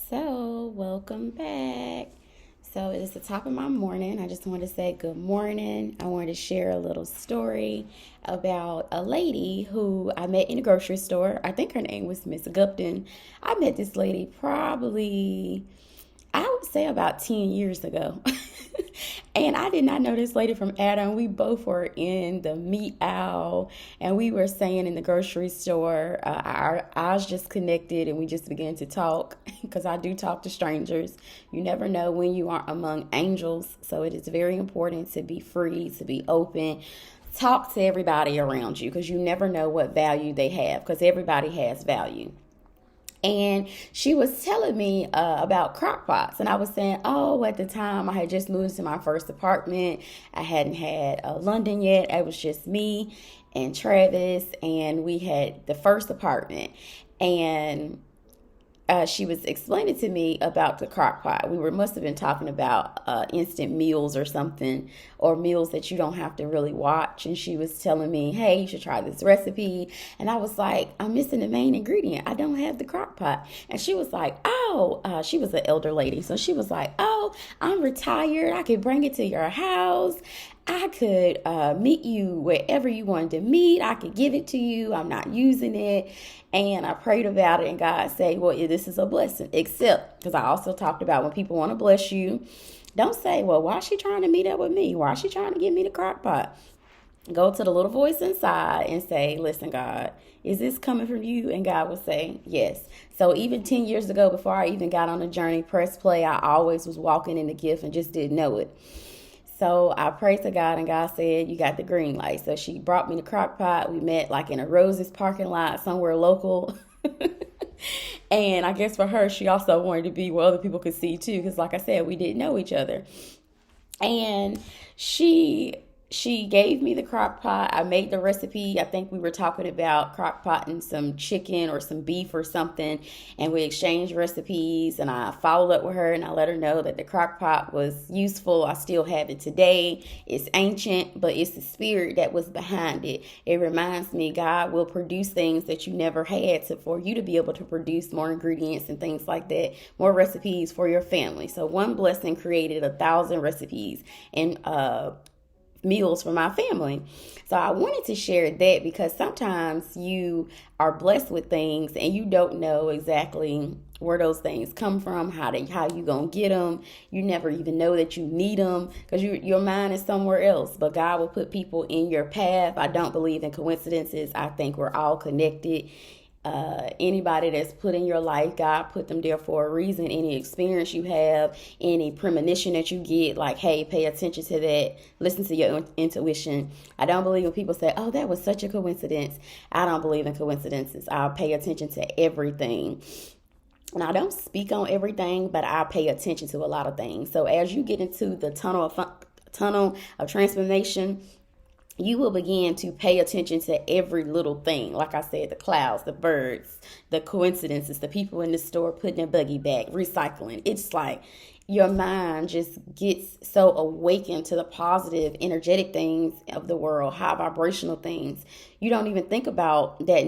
So, welcome back. So, it is the top of my morning. I just wanted to say good morning. I wanted to share a little story about a lady who I met in a grocery store. I think her name was Miss Gupton. I met this lady probably, I would say, about 10 years ago. And I did not know this lady from Adam. We both were in the meat aisle and we were saying in the grocery store, our eyes just connected and we just began to talk because I do talk to strangers. You never know when you are among angels. So it is very important to be free, to be open. Talk to everybody around you because you never know what value they have because everybody has value. And she was telling me about crock pots. And I was saying, oh, at the time I had just moved to my first apartment. I hadn't had London yet. It was just me and Travis. And we had the first apartment. And she was explaining to me about the crock pot. Must have been talking about instant meals or something, or meals that you don't have to really watch. And she was telling me, hey, you should try this recipe. And I was like, I'm missing the main ingredient. I don't have the crock pot. And she was like, oh, she was an elder lady. So she was like, oh, I'm retired. I could bring it to your house. I could meet you wherever you wanted to meet. I could give it to you. I'm not using it. And I prayed about it, and God said, well, this is a blessing. Except, because I also talked about when people want to bless you, don't say, well, why is she trying to meet up with me? Why is she trying to give me the crock pot? Go to the little voice inside and say, listen, God, is this coming from you? And God will say, yes. So even 10 years ago, before I even got on the journey, press play, I always was walking in the gift and just didn't know it. So I prayed to God, and God said, you got the green light. So she brought me the crock pot. We met like in a Rose's parking lot somewhere local. And I guess for her, she also wanted to be where other people could see too. Because like I said, we didn't know each other. And she gave me the crock pot. I made the recipe. I think we were talking about crock pot and some chicken or some beef or something. And we exchanged recipes. And I followed up with her and I let her know that the crock pot was useful. I still have it today. It's ancient, but it's the spirit that was behind it. It reminds me God will produce things that you never had for you to be able to produce more ingredients and things like that, more recipes for your family. So one blessing created 1,000 recipes and meals for my family. So I wanted to share that because sometimes you are blessed with things and you don't know exactly where those things come from, how you gonna get them. You never even know that you need them because your mind is somewhere else. But God will put people in your path. I don't believe in coincidences. I think we're all connected. Anybody that's put in your life, God put them there for a reason. Any experience you have, any premonition that you get, like, hey, pay attention to that. Listen to your intuition. I don't believe when people say, oh, that was such a coincidence. I don't believe in coincidences. I'll pay attention to everything. And I don't speak on everything, but I pay attention to a lot of things. So as you get into the tunnel of transformation, you will begin to pay attention to every little thing. Like I said, the clouds, the birds, the coincidences, the people in the store putting their buggy back, recycling. It's like your mind just gets so awakened to the positive, energetic things of the world, high vibrational things. You don't even think about that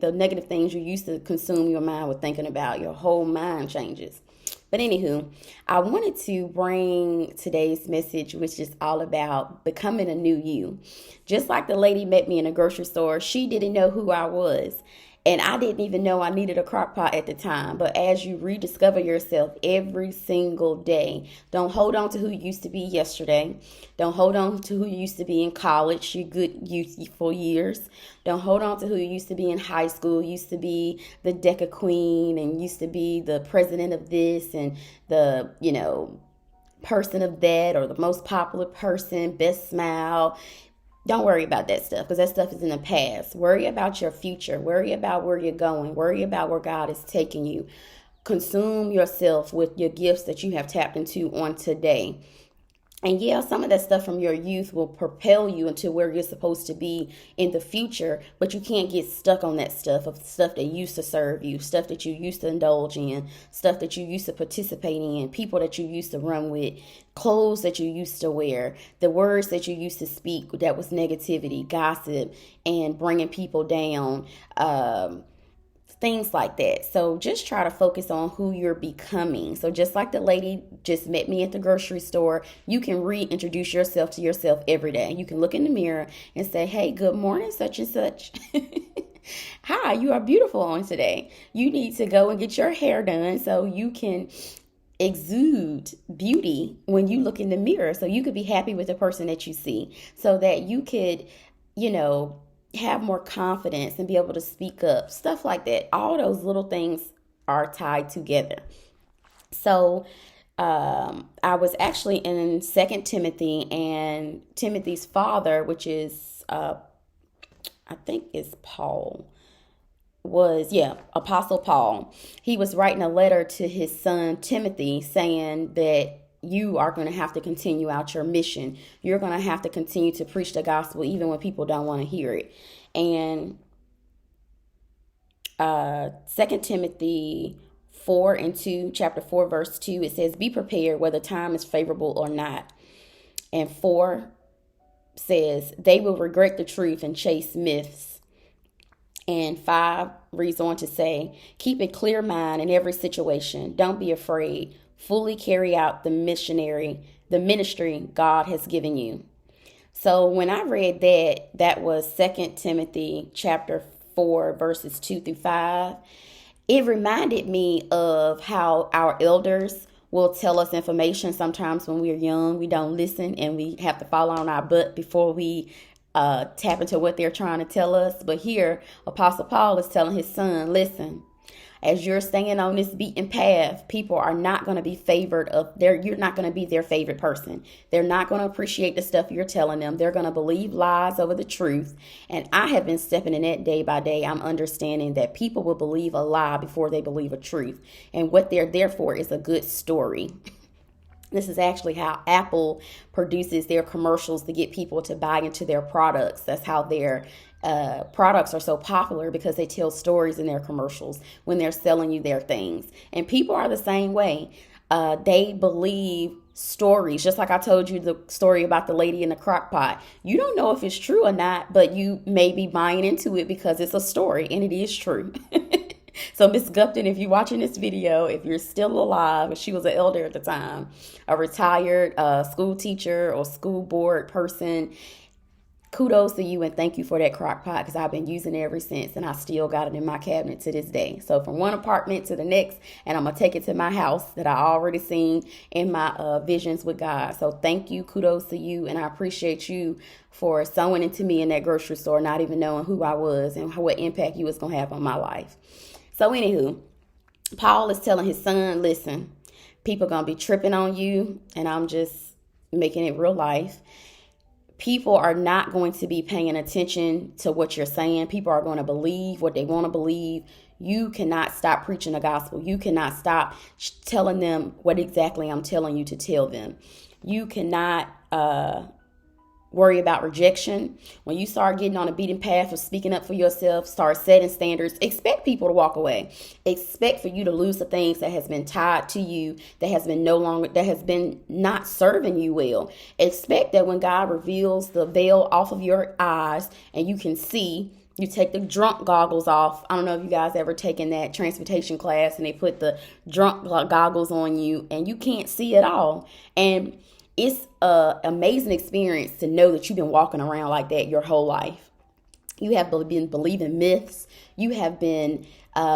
the negative things you used to consume your mind with thinking about. Your whole mind changes. But anywho, I wanted to bring today's message, which is all about becoming a new you. Just like the lady met me in a grocery store, she didn't know who I was. And I didn't even know I needed a crock pot at the time. But as you rediscover yourself every single day, don't hold on to who you used to be yesterday. Don't hold on to who you used to be in college, your good youthful years. Don't hold on to who you used to be in high school. Used to be the DECA queen and used to be the president of this and the, person of that or the most popular person, best smile. Don't worry about that stuff because that stuff is in the past. Worry about your future. Worry about where you're going. Worry about where God is taking you. Consume yourself with your gifts that you have tapped into on today. And yeah, some of that stuff from your youth will propel you into where you're supposed to be in the future, but you can't get stuck on that stuff that used to serve you, stuff that you used to indulge in, stuff that you used to participate in, people that you used to run with, clothes that you used to wear, the words that you used to speak that was negativity, gossip, and bringing people down. things like that. So just try to focus on who you're becoming. So just like the lady just met me at the grocery store, you can reintroduce yourself to yourself every day. You can look in the mirror and say, hey, good morning, such and such. Hi, you are beautiful on today. You need to go and get your hair done so you can exude beauty when you look in the mirror. So you could be happy with the person that you see, so that you could, have more confidence and be able to speak up, stuff like that. All those little things are tied together. So I was actually in 2 Timothy, and Timothy's father, which is I think is Paul, Apostle Paul. He was writing a letter to his son Timothy saying that you are going to have to continue out your mission. You're going to have to continue to preach the gospel even when people don't want to hear it. And 2 Timothy 4:2, chapter 4, verse 2, it says, be prepared whether time is favorable or not. And 4 says, they will regret the truth and chase myths. And 5 reads on to say, keep a clear mind in every situation. Don't be afraid. Fully carry out the ministry God has given you. So when I read that was 2 Timothy chapter 4, verses 2-5. It reminded me of how our elders will tell us information. Sometimes when we're young, we don't listen and we have to fall on our butt before we tap into what they're trying to tell us. But here, Apostle Paul is telling his son, listen, as you're staying on this beaten path, people are not going to be you're not going to be their favorite person. They're not going to appreciate the stuff you're telling them. They're going to believe lies over the truth. And I have been stepping in that day by day. I'm understanding that people will believe a lie before they believe a truth. And what they're there for is a good story. This is actually how Apple produces their commercials to get people to buy into their products. That's how their products are so popular, because they tell stories in their commercials when they're selling you their things. And people are the same way. They believe stories, just like I told you the story about the lady in the crock pot. You don't know if it's true or not, but you may be buying into it because it's a story and it is true. So Miss Gupton, if you're watching this video, if you're still alive, she was an elder at the time, a retired school teacher or school board person, kudos to you and thank you for that crock pot, because I've been using it ever since and I still got it in my cabinet to this day. So from one apartment to the next, and I'm going to take it to my house that I already seen in my visions with God. So thank you, kudos to you, and I appreciate you for sowing into me in that grocery store, not even knowing who I was and what impact you was going to have on my life. So anywho, Paul is telling his son, listen, people going to be tripping on you, and I'm just making it real life. People are not going to be paying attention to what you're saying. People are going to believe what they want to believe. You cannot stop preaching the gospel. You cannot stop telling them what exactly I'm telling you to tell them. You cannot worry about rejection. When you start getting on a beaten path of speaking up for yourself, start setting standards, expect people to walk away. Expect for you to lose the things that has been tied to you, that has been not serving you well. Expect that when God reveals the veil off of your eyes and you can see, you take the drunk goggles off. I don't know if you guys ever taken that transportation class and they put the drunk goggles on you and you can't see at all. And it's an amazing experience to know that you've been walking around like that your whole life. You have been believing myths. You have been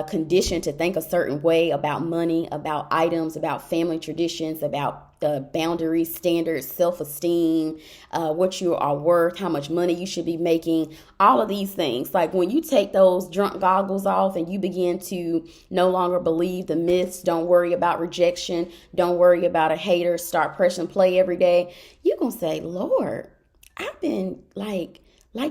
conditioned to think a certain way about money, about items, about family traditions, about boundaries, standards, self-esteem, what you are worth, how much money you should be making, all of these things. Like when you take those drunk goggles off and you begin to no longer believe the myths, don't worry about rejection, don't worry about a hater, start pressing play every day, you're going to say, Lord, I've been like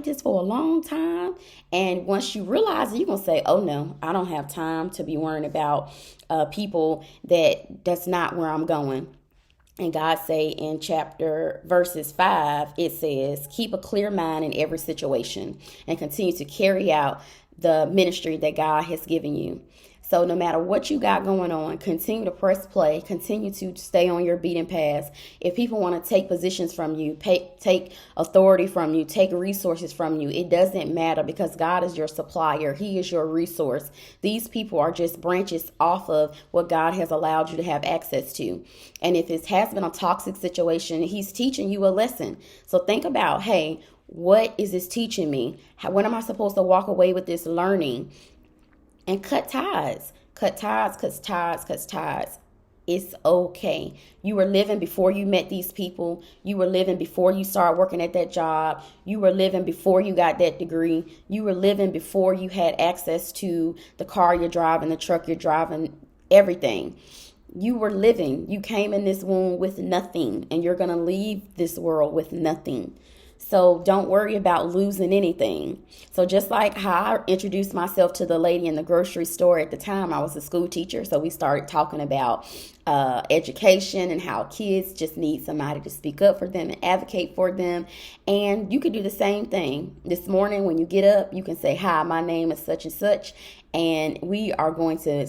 this for a long time. And once you realize it, you're going to say, oh no, I don't have time to be worrying about people that's not where I'm going. And God say in verses 5, it says, keep a clear mind in every situation and continue to carry out the ministry that God has given you. So no matter what you got going on, continue to press play, continue to stay on your beaten path. If people want to take positions from you, take authority from you, take resources from you, it doesn't matter, because God is your supplier. He is your resource. These people are just branches off of what God has allowed you to have access to. And if it has been a toxic situation, he's teaching you a lesson. So think about, hey, what is this teaching me? When am I supposed to walk away with this learning? And cut ties. Cut ties, cut ties, cut ties. It's okay. You were living before you met these people. You were living before you started working at that job. You were living before you got that degree. You were living before you had access to the car you're driving, the truck you're driving, everything. You were living. You came in this womb with nothing, and you're going to leave this world with nothing. So don't worry about losing anything. So just like how I introduced myself to the lady in the grocery store at the time, I was a school teacher. So we started talking about education and how kids just need somebody to speak up for them and advocate for them. And you can do the same thing. This morning when you get up, you can say, hi, my name is such and such, and we are going to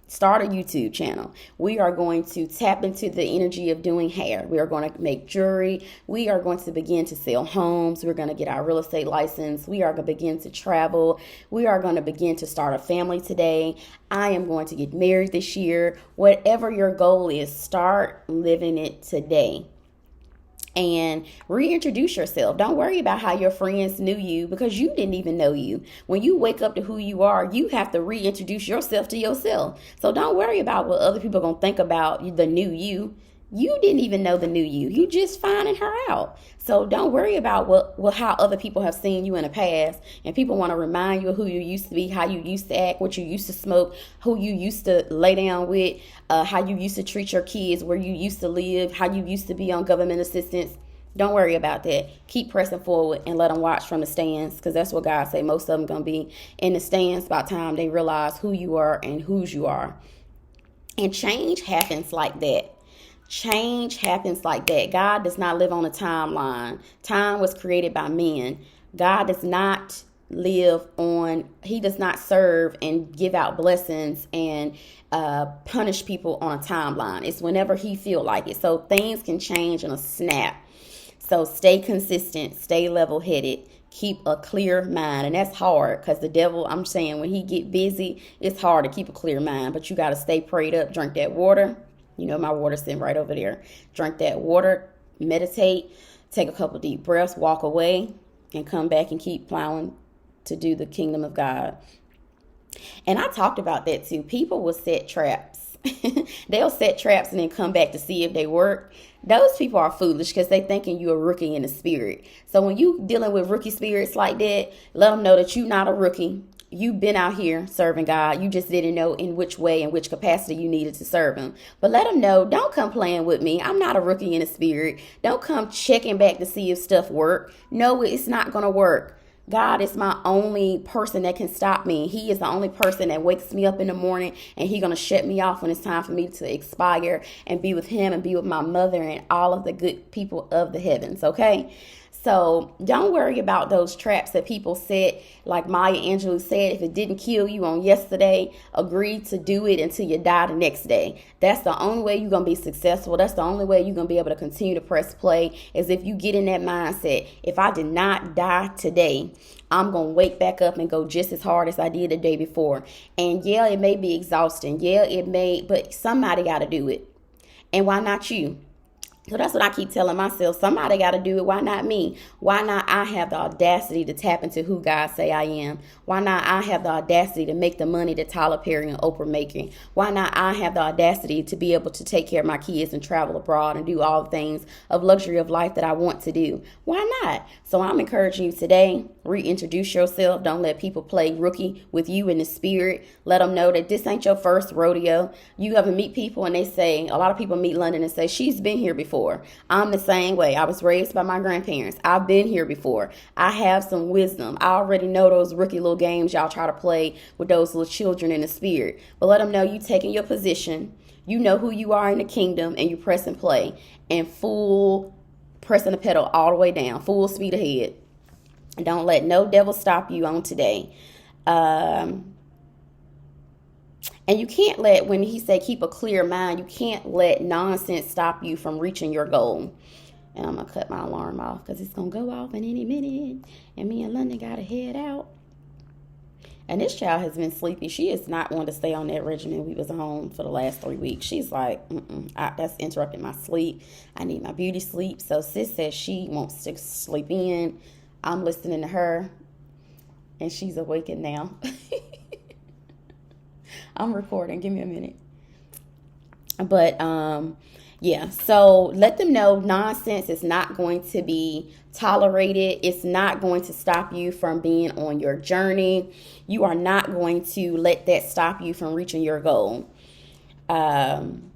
start a YouTube channel. We are going to tap into the energy of doing hair. We are going to make jewelry. We are going to begin to sell homes. We're going to get our real estate license. We are going to begin to travel. We are going to begin to start a family today. I am going to get married this year. Whatever your goal is, start living it today. And reintroduce yourself. Don't worry about how your friends knew you, because you didn't even know you. When you wake up to who you are, you have to reintroduce yourself to yourself. So don't worry about what other people are going to think about the new you. You didn't even know the new you. You just finding her out. So don't worry about how other people have seen you in the past. And people want to remind you of who you used to be, how you used to act, what you used to smoke, who you used to lay down with, how you used to treat your kids, where you used to live, how you used to be on government assistance. Don't worry about that. Keep pressing forward and let them watch from the stands, because that's what God say. Most of them going to be in the stands by the time they realize who you are and whose you are. And change happens like that. Change happens like that. God does not live on a timeline. Time was created by men. God does not he does not serve and give out blessings and punish people on a timeline. It's whenever he feel like it. So things can change in a snap. So stay consistent, stay level-headed, keep a clear mind. And that's hard, because the devil, I'm saying, when he get busy, it's hard to keep a clear mind. But you got to stay prayed up, drink that water. You know, my water's sitting right over there. Drink that water, meditate, take a couple deep breaths, walk away, and come back and keep plowing to do the kingdom of God. And I talked about that too. People will set traps. They'll set traps and then come back to see if they work. Those people are foolish, because they thinking you're a rookie in the spirit. So when you dealing with rookie spirits like that, let them know that you're not a rookie. You've been out here serving God. You just didn't know in which way, in which capacity you needed to serve him. But let them know, don't come playing with me. I'm not a rookie in the spirit. Don't come checking back to see if stuff work. No, it's not going to work. God is my only person that can stop me. He is the only person that wakes me up in the morning, and he's going to shut me off when it's time for me to expire and be with him and be with my mother and all of the good people of the heavens. Okay. So don't worry about those traps that people set. Like Maya Angelou said, if it didn't kill you on yesterday, agree to do it until you die the next day. That's the only way you're going to be successful. That's the only way you're going to be able to continue to press play, is if you get in that mindset. If I did not die today, I'm going to wake back up and go just as hard as I did the day before. And yeah, it may be exhausting. Yeah, it may, but somebody got to do it. And why not you? So that's what I keep telling myself. Somebody got to do it. Why not me? Why not I have the audacity to tap into who God say I am? Why not I have the audacity to make the money that Tyler Perry and Oprah making? Why not I have the audacity to be able to take care of my kids and travel abroad and do all the things of luxury of life that I want to do? Why not? So I'm encouraging you today, reintroduce yourself. Don't let people play rookie with you in the spirit. Let them know that this ain't your first rodeo. You ever meet people and they say, a lot of people meet London and say, she's been here before. I'm the same way. I was raised by my grandparents. I've been here before. I have some wisdom. I already know those rookie little games y'all try to play with those little children in the spirit. But let them know you taking your position. You know who you are in the kingdom, and you press and play and full pressing the pedal all the way down, full speed ahead. Don't let no devil stop you on today. And And you can't let, when he said keep a clear mind, you can't let nonsense stop you from reaching your goal. And I'm going to cut my alarm off because it's going to go off in any minute. And me and London got to head out. And this child has been sleepy. She is not wanting to stay on that regimen we was on for the last 3 weeks. She's like, that's interrupting my sleep. I need my beauty sleep. So sis says she wants to sleep in. I'm listening to her. And she's awakened now. I'm recording. Give me a minute. But, yeah, so let them know nonsense is not going to be tolerated. It's not going to stop you from being on your journey. You are not going to let that stop you from reaching your goal. And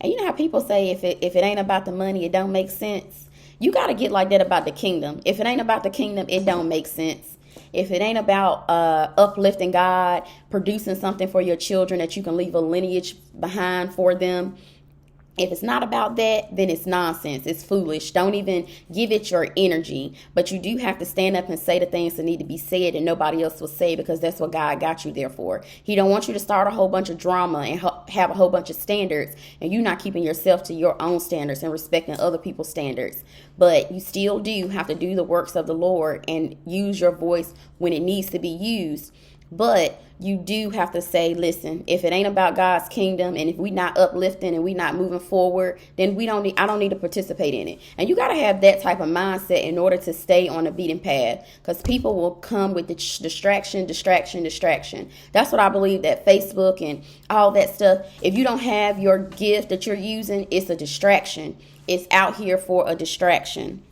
you know how people say if it ain't about the money, it don't make sense. You got to get like that about the kingdom. If it ain't about the kingdom, it don't make sense. If it ain't about uplifting God, producing something for your children that you can leave a lineage behind for them, if it's not about that, then it's nonsense. It's foolish. Don't even give it your energy. But you do have to stand up and say the things that need to be said and nobody else will say, because that's what God got you there for. He don't want you to start a whole bunch of drama and have a whole bunch of standards, and you not keeping yourself to your own standards and respecting other people's standards. But you still do have to do the works of the Lord and use your voice when it needs to be used. But you do have to say, listen, if it ain't about God's kingdom and if we not uplifting and we not moving forward, then I don't need to participate in it. And you got to have that type of mindset in order to stay on a beaten path, because people will come with the distraction. That's what I believe, that Facebook and all that stuff. If you don't have your gift that you're using, it's a distraction. It's out here for a distraction.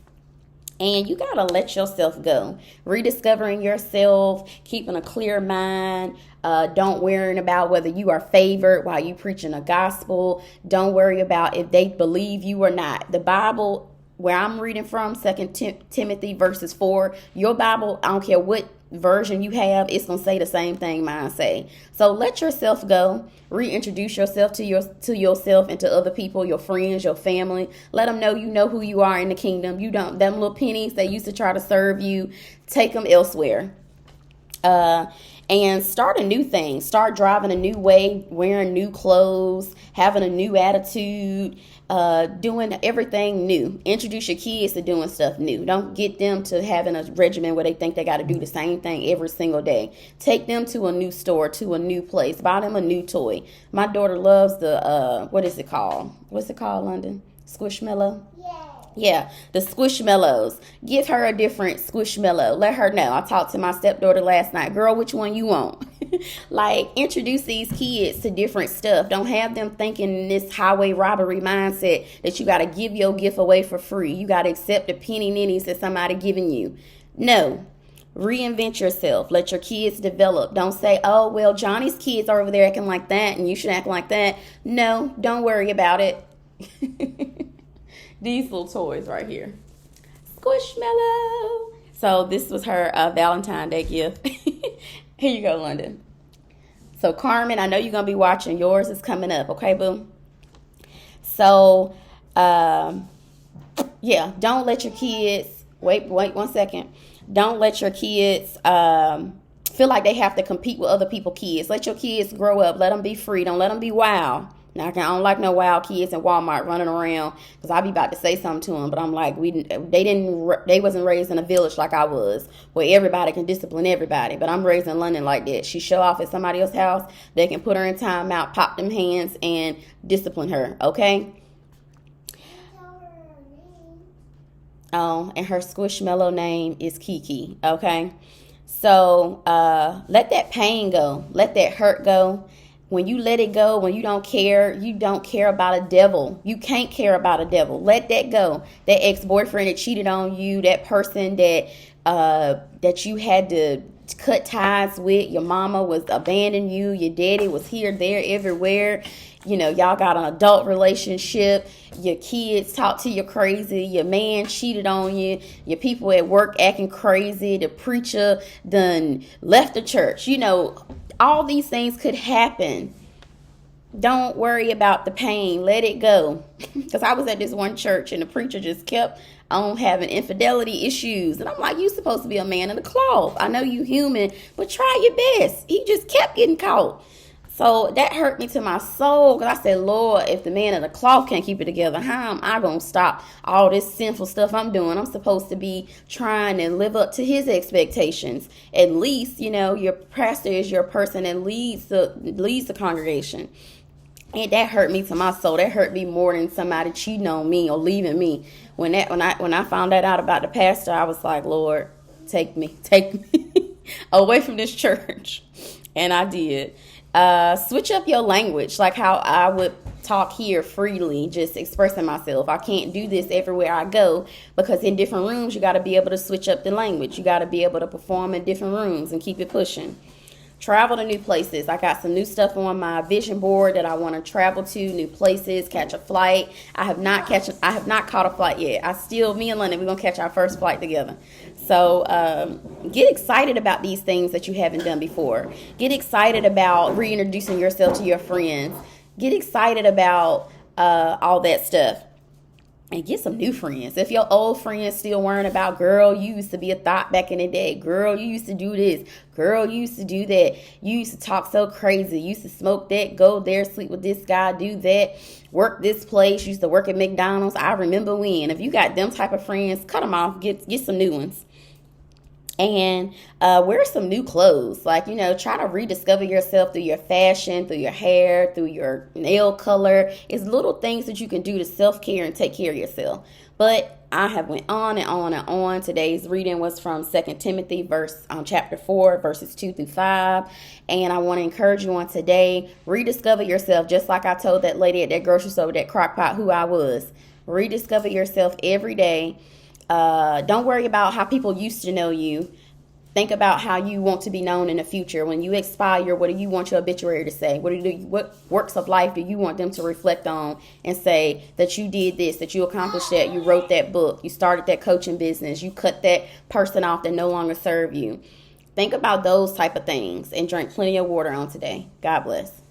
And you got to let yourself go. Rediscovering yourself, keeping a clear mind. Don't worry about whether you are favored while you preaching a gospel. Don't worry about if they believe you or not. The Bible, where I'm reading from, 2 Timothy verses 4, your Bible, I don't care what version you have, it's going to say the same thing mine say. So let yourself go. Reintroduce yourself to yourself and to other people, your friends, your family. Let them know you know who you are in the kingdom. You don't, them little pennies that used to try to serve you, take them elsewhere. And start a new thing. Start driving a new way, wearing new clothes, having a new attitude, doing everything new. Introduce your kids to doing stuff new. Don't get them to having a regimen where they think they got to do the same thing every single day. Take them to a new store, to a new place. Buy them a new toy. My daughter loves the, what is it called? What's it called, London? Squishmallow? Yeah, the Squishmallows. Give her a different Squishmallow. Let her know. I talked to my stepdaughter last night. Girl, which one you want? Like, introduce these kids to different stuff. Don't have them thinking in this highway robbery mindset that you got to give your gift away for free. You got to accept the penny ninnies that somebody giving you. No. Reinvent yourself. Let your kids develop. Don't say, oh, well, Johnny's kids are over there acting like that and you should act like that. No, don't worry about it. These little toys right here. Squishmallow. So this was her Valentine's Day gift. Here you go, London. So Carmen, I know you're going to be watching. Yours is coming up. Okay, boo? So, yeah, don't let your kids, wait 1 second. Don't let your kids feel like they have to compete with other people's kids. Let your kids grow up. Let them be free. Don't let them be wild. Now, I don't like no wild kids in Walmart running around, because I be about to say something to them, but I'm like, they wasn't raised in a village like I was, where everybody can discipline everybody. But I'm raised in London like that. She show off at somebody else's house, they can put her in timeout, pop them hands, and discipline her. Okay. Oh, and her Squishmallow name is Kiki. Okay. So let that pain go. Let that hurt go. When you let it go, when you don't care about a devil. You can't care about a devil. Let that go. That ex-boyfriend that cheated on you, that person that you had to cut ties with, your mama was abandoning you, your daddy was here, there, everywhere. You know, y'all got an adult relationship. Your kids talk to you crazy. Your man cheated on you. Your people at work acting crazy. The preacher done left the church. You know, all these things could happen. Don't worry about the pain. Let it go. Because I was at this one church and the preacher just kept on having infidelity issues. And I'm like, you supposed to be a man of the cloth. I know you human, but try your best. He just kept getting caught. So that hurt me to my soul, because I said, Lord, if the man of the cloth can't keep it together, how am I going to stop all this sinful stuff I'm doing? I'm supposed to be trying to live up to his expectations. At least, your pastor is your person that leads the congregation. And that hurt me to my soul. That hurt me more than somebody cheating on me or leaving me. When I found that out about the pastor, I was like, Lord, take me away from this church. And I did. Switch up your language, like how I would talk here freely, just expressing myself. I can't do this everywhere I go, because in different rooms, you got to be able to switch up the language. You got to be able to perform in different rooms and keep it pushing. Travel to new places. I got some new stuff on my vision board that I want to travel to, new places, catch a flight. I have not caught a flight yet. Me and London, we're going to catch our first flight together. So get excited about these things that you haven't done before. Get excited about reintroducing yourself to your friends. Get excited about all that stuff. And get some new friends. If your old friends still worrying about, girl, you used to be a thought back in the day. Girl, you used to do this. Girl, you used to do that. You used to talk so crazy. You used to smoke that, go there, sleep with this guy, do that, work this place. You used to work at McDonald's. I remember when. If you got them type of friends, cut them off. Get some new ones. And wear some new clothes. Like, try to rediscover yourself through your fashion, through your hair, through your nail color. It's little things that you can do to self-care and take care of yourself. But I have went on and on and on. Today's reading was from 2 Timothy chapter 4, verses 2 through 5. And I want to encourage you on today, rediscover yourself, just like I told that lady at that grocery store with that crock pot who I was. Rediscover yourself every day. Don't worry about how people used to know you. Think about how you want to be known in the future. When you expire, what do you want your obituary to say? What works of life do you want them to reflect on and say that you did this, that you accomplished that, you wrote that book, you started that coaching business, you cut that person off that no longer serve you. Think about those type of things and drink plenty of water on today. God bless.